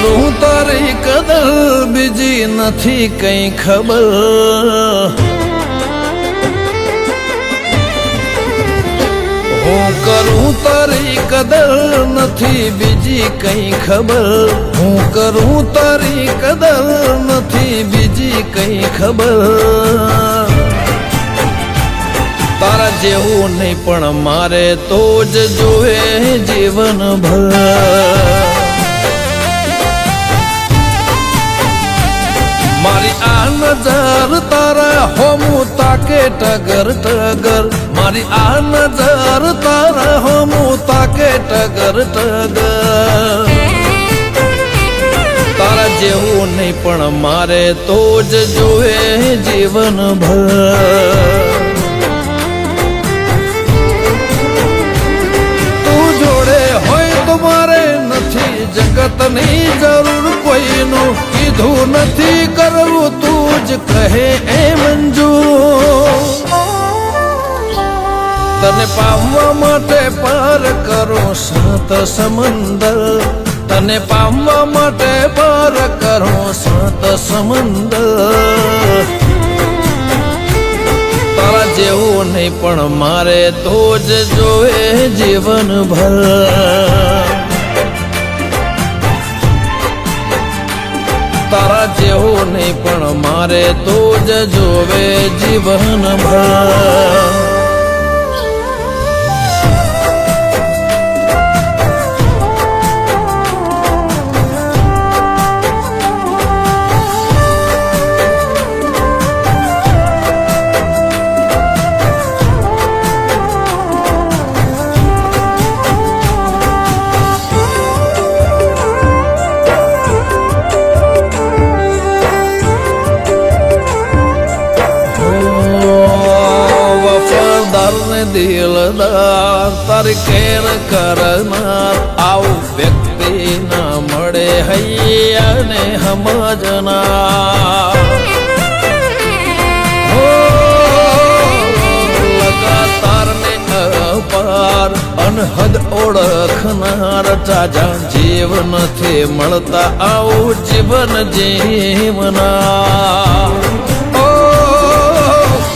કરું તારી કદર બીજી નથી કઈ ખબર હું કરું તારી કદર નથી બીજી કઈ ખબર હું કરું તારી કદર નથી બીજી કઈ ખબર તારા જેવું નહીં પણ મારે તો જ જોવે જીવનભર મારી આ નજર તારા હોમું તાકે ટગર ટગર મારી આ નજર તારા હોમું તાકે ટગર ટગર તારા જેવું નહીં પણ મારે તો જ જોવે જીવનભર જગતની જરૂર કોઈનું કીધું નથી કરવું તું જ કહે એ મંજૂર તને પામવા માટે પાર કરો સાત સમંદર તને પામવા માટે પાર કરો સાત સમંદર તારા જેવું નહીં પણ મારે તો જ જોવે જીવનભર તારા જેવું નહીં પણ મારે તો જ જોવે જીવનભર દિલદાર તારી કેર કરનાર આવું વ્યક્તિ ના મળે હૈયાને સમજનાર લગાતાર ને અપાર અનહદ ઓળખનાર ચાજા જીવ નથી મળતા આવું જીવન જીવનાર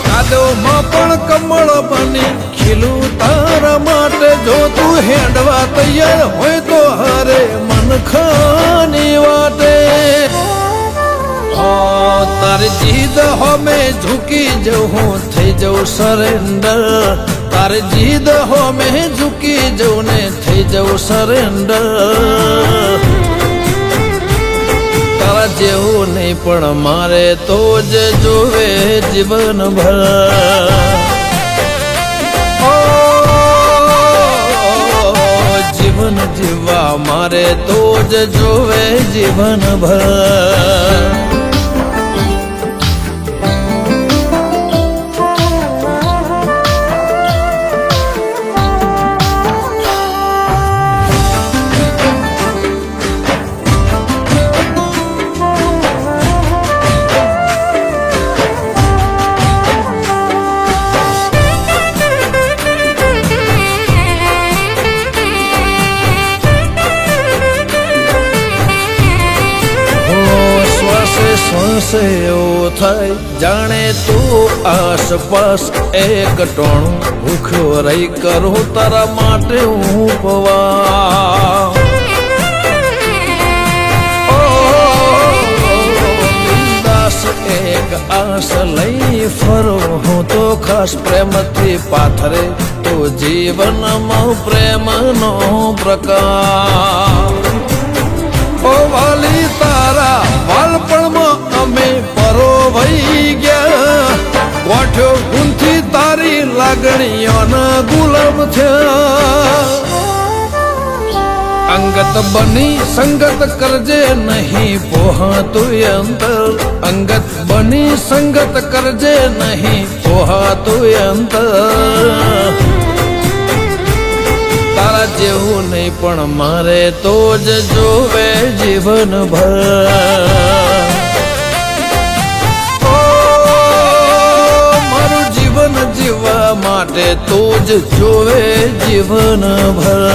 કાદવમાં પણ કમળ બની ખીલું તારા માટે જો તું હેડવા તૈયાર હોય તો હરે મન ખાની વાટે તારી જીદ હોમે ઝૂકી જવું થઈ જવું સરેન્ડર તારી જીદ હોમે ઝૂકી જવું ને થઈ જવું સરેન્ડર તારા જેવું નહીં પણ મારે તો જ જોવે જીવનભર જીવન જીવવા મારે તો જ જોવે જીવનભર એવું થાય જાણે તું આસપાસ એક ટોણું ભૂખ્યો રહી કરું તારા માટે હું પવા દાસ એક આસ લઈ ફરો હું તો ખાસ પ્રેમથી પાથરે તો જીવનમાં પ્રેમનો પ્રકાર ઓ વાલી તારા વાલપણમાં અમે પરોવાઈ ગયા ગોઠ્યો ગુંથી તારી લાગણીઓના ગુલામ થયા અંગત બની સંગત કરજે નહીં પોહાતું અંતર અંગત બની સંગત કરજે નહીં પોહાતું અંતર તારા જેવું નહીં પણ મારે તો જ જોવે જીવનભર મારું જીવન જીવવા માટે તો જ જોવે જીવનભર